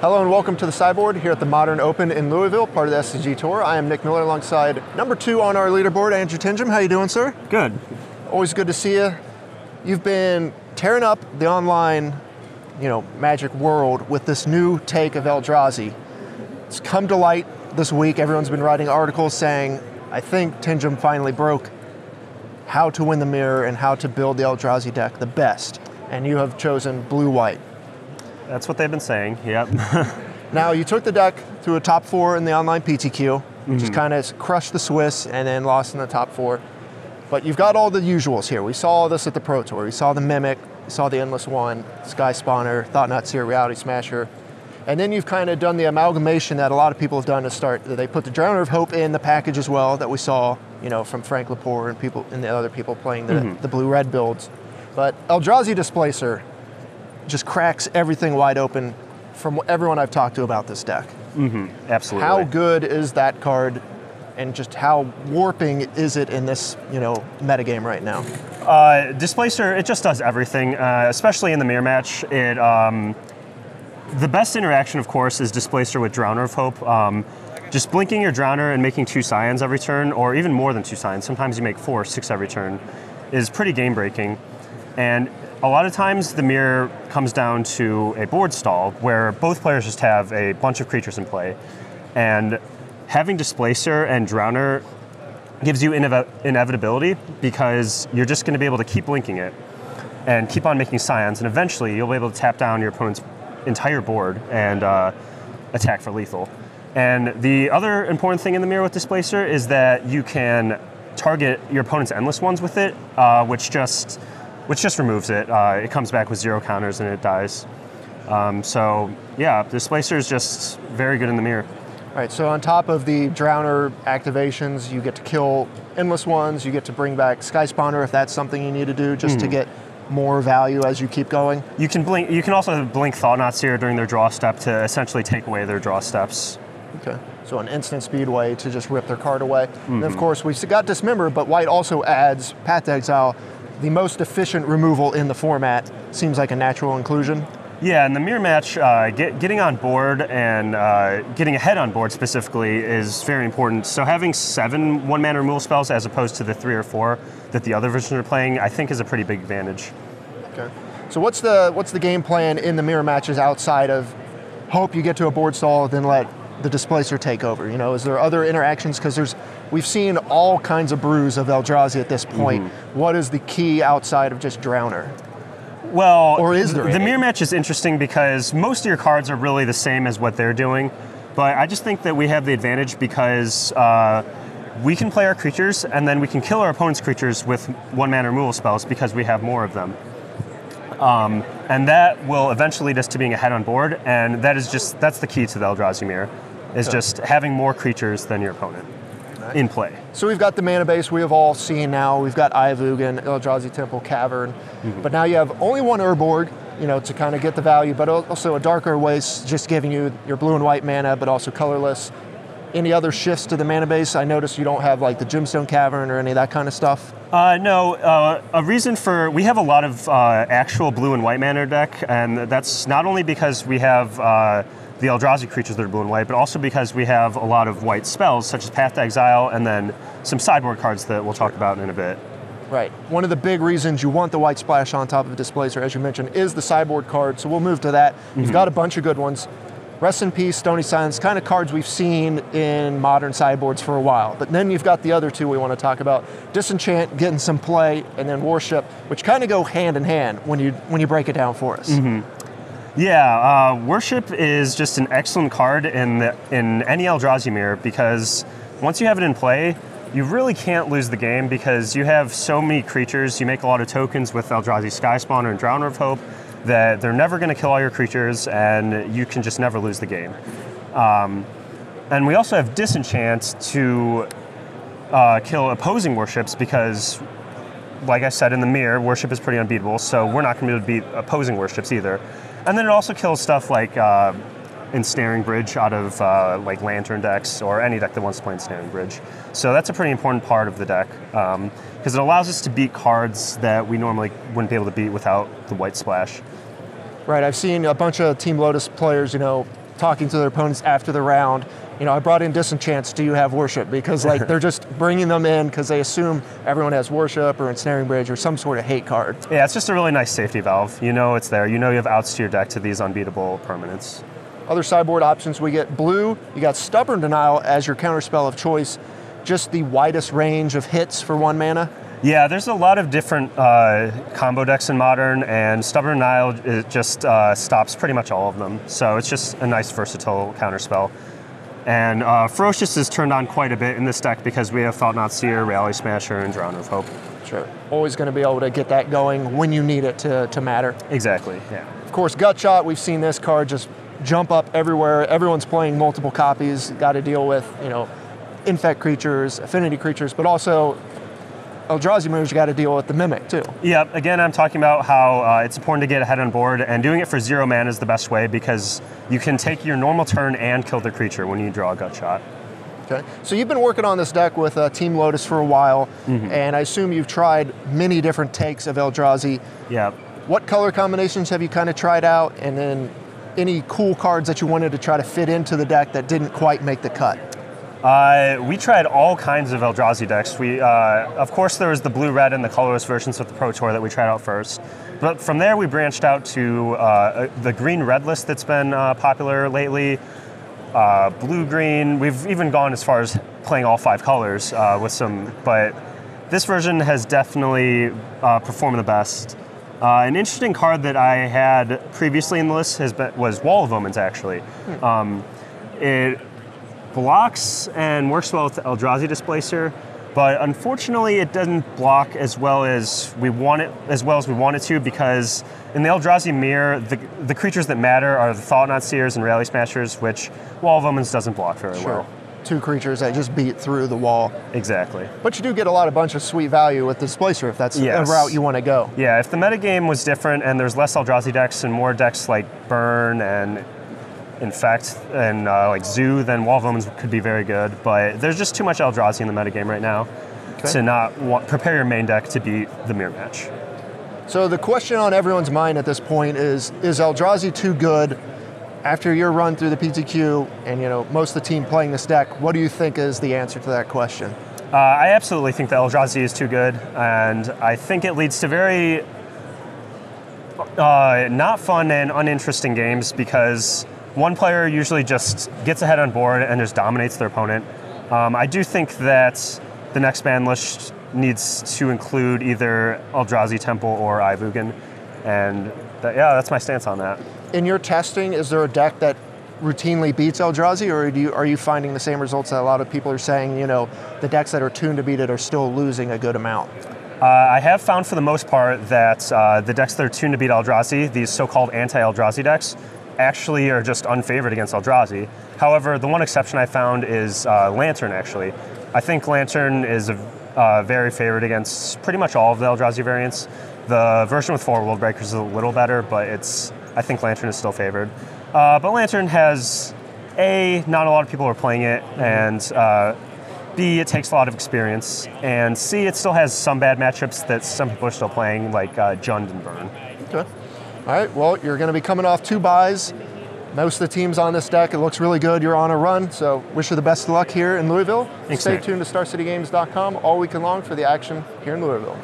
Hello and welcome to the Sideboard here at the Modern Open in Louisville, part of the SCG Tour. I am Nick Miller alongside number 2 on our leaderboard, Andrew Tenjum. How you doing, sir? Good. Always good to see you. You've been tearing up the online, Magic world with this new take of Eldrazi. It's come to light this week. Everyone's been writing articles saying, I think Tenjum finally broke how to win the mirror and how to build the Eldrazi deck the best. And you have chosen blue-white. That's what they've been saying, yep. Now, you took the deck to a top 4 in the online PTQ, just kind of crushed the Swiss and then lost in the top 4. But you've got all the usuals here. We saw this at the Pro Tour. We saw the Mimic, we saw the Endless One, Sky Spawner, Thought-Knot Seer, Reality Smasher. And then you've kind of done the amalgamation that a lot of people have done to start. They put the Drowner of Hope in the package as well that we saw, from Frank Lepore and the other people playing the blue-red builds. But Eldrazi Displacer just cracks everything wide open from everyone I've talked to about this deck. Absolutely. How good is that card, and just how warping is it in this, metagame right now? Displacer, it just does everything, especially in the mirror match. The best interaction, of course, is Displacer with Drowner of Hope. Just blinking your Drowner and making 2 Scions every turn, or even more than 2 Scions, sometimes you make 4 or 6 every turn, is pretty game-breaking. And a lot of times the mirror comes down to a board stall where both players just have a bunch of creatures in play. And having Displacer and Drowner gives you inevitability because you're just going to be able to keep blinking it and keep on making Scions, and eventually you'll be able to tap down your opponent's entire board and attack for lethal. And the other important thing in the mirror with Displacer is that you can target your opponent's Endless Ones with it, which just removes it. It comes back with 0 counters and it dies. So yeah, Displacer is just very good in the mirror. All right, so on top of the Drowner activations, you get to kill Endless Ones, you get to bring back Sky Spawner if that's something you need to do just to get more value as you keep going. You can also blink Thought-Knot Seer during their draw step to essentially take away their draw steps. Okay, so an instant speed way to just rip their card away. And of course, we've got Dismember, but white also adds Path to Exile, the most efficient removal in the format. Seems like a natural inclusion. Yeah, in the mirror match, getting on board and getting ahead on board specifically is very important. So having 7 1-mana removal spells as opposed to the 3 or 4 that the other versions are playing, I think is a pretty big advantage. Okay. So what's the game plan in the mirror matches outside of hope you get to a board stall, then let the Displacer take over? Is there other interactions? Because we've seen all kinds of brews of Eldrazi at this point. What is the key outside of just Drowner? Well, or is there the mirror match is interesting because most of your cards are really the same as what they're doing, but I just think that we have the advantage because we can play our creatures and then we can kill our opponent's creatures with 1-mana removal spells because we have more of them. And that will eventually lead us to being ahead on board, and that's the key to the Eldrazi mirror, is just having more creatures than your opponent in play. So we've got the mana base we have all seen now. We've got Eye of Ugin, Eldrazi Temple, Cavern, but now you have only one Urborg, to kind of get the value, but also a Darker Waste, just giving you your blue and white mana, but also colorless. Any other shifts to the mana base? I noticed you don't have like the Gemstone Cavern or any of that kind of stuff. No, a reason we have a lot of actual blue and white mana deck, and that's not only because we have the Eldrazi creatures that are blue and white, but also because we have a lot of white spells, such as Path to Exile, and then some sideboard cards that we'll talk about in a bit. Right. One of the big reasons you want the white splash on top of Displacer, as you mentioned, is the sideboard card, so we'll move to that. You've got a bunch of good ones. Rest in Peace, Stony Silence, kind of cards we've seen in modern sideboards for a while. But then you've got the other 2 we want to talk about. Disenchant, getting some play, and then Worship, which kind of go hand in hand when you break it down for us. Yeah, Worship is just an excellent card in any Eldrazi mirror because once you have it in play, you really can't lose the game because you have so many creatures. You make a lot of tokens with Eldrazi Sky Spawner and Drowner of Hope that they're never going to kill all your creatures, and you can just never lose the game. And we also have Disenchant to kill opposing Worships because, like I said, in the mirror, Worship is pretty unbeatable, so we're not going to be able to beat opposing Worships either. And then it also kills stuff like Ensnaring Bridge out of like Lantern decks or any deck that wants to play Ensnaring Bridge. So that's a pretty important part of the deck because it allows us to beat cards that we normally wouldn't be able to beat without the white splash. Right, I've seen a bunch of Team Lotus players, talking to their opponents after the round, you know, I brought in Disenchants, do you have Worship? Because like they're just bringing them in because they assume everyone has Worship or Ensnaring Bridge or some sort of hate card. Yeah, it's just a really nice safety valve. You know it's there. You know you have outs to your deck to these unbeatable permanents. Other sideboard options, we get blue, you got Stubborn Denial as your counterspell of choice, just the widest range of hits for 1 mana. Yeah, there's a lot of different combo decks in Modern, and Stubborn Denial it just stops pretty much all of them. So it's just a nice versatile counterspell. And Ferocious is turned on quite a bit in this deck because we have Thought Knot Seer, Rally Smasher, and Drowner of Hope. Sure. Always going to be able to get that going when you need it to matter. Exactly, yeah. Of course, Gutshot, we've seen this card just jump up everywhere. Everyone's playing multiple copies. Got to deal with, you know, infect creatures, affinity creatures, but also Eldrazi moves, you got to deal with the Mimic too. Yeah, again, I'm talking about how it's important to get ahead on board, and doing it for 0 mana is the best way because you can take your normal turn and kill the creature when you draw a Gutshot. Okay, so you've been working on this deck with Team Lotus for a while, and I assume you've tried many different takes of Eldrazi. Yeah. What color combinations have you kind of tried out, and then any cool cards that you wanted to try to fit into the deck that didn't quite make the cut? We tried all kinds of Eldrazi decks. We, of course, there was the blue-red and the colorless versions of the Pro Tour that we tried out first. But from there, we branched out to the green-red list that's been popular lately, blue-green. We've even gone as far as playing all 5 colors with some, but this version has definitely performed the best. An interesting card that I had previously in the list was Wall of Omens, actually. It blocks and works well with the Eldrazi Displacer, but unfortunately it doesn't block as well as we want it to, because in the Eldrazi mirror, the creatures that matter are the Thought Knot Seers and Rally Smashers, which Wall of Omens doesn't block very well. 2 creatures that just beat through the wall. Exactly. But you do get a bunch of sweet value with Displacer if that's a route you want to go. Yeah, if the metagame was different and there's less Eldrazi decks and more decks like Burn and Infect and like Zoo, then Wall of Omens could be very good. But there's just too much Eldrazi in the metagame right now to not prepare your main deck to beat the mirror match. So the question on everyone's mind at this point is Eldrazi too good? After your run through the PTQ and, you know, most of the team playing this deck, what do you think is the answer to that question? I absolutely think that Eldrazi is too good, and I think it leads to very not fun and uninteresting games because one player usually just gets ahead on board and just dominates their opponent. I do think that the next ban list needs to include either Eldrazi Temple or Ivugan, and that's my stance on that. In your testing, is there a deck that routinely beats Eldrazi, or are you finding the same results that a lot of people are saying, you know, the decks that are tuned to beat it are still losing a good amount? I have found for the most part that the decks that are tuned to beat Eldrazi, these so-called anti-Eldrazi decks, actually are just unfavored against Eldrazi. However, the one exception I found is Lantern, actually. I think Lantern is very favored against pretty much all of the Eldrazi variants. The version with 4 World Breakers is a little better, but I think Lantern is still favored. But Lantern has, A, not a lot of people are playing it, and B, it takes a lot of experience, and C, it still has some bad matchups that some people are still playing, like Jund and Burn. Okay. All right, well, you're going to be coming off 2 buys. Most of the teams on this deck, it looks really good. You're on a run, so wish you the best of luck here in Louisville. Thanks, Stay Nick. tuned to StarCityGames.com all weekend long for the action here in Louisville.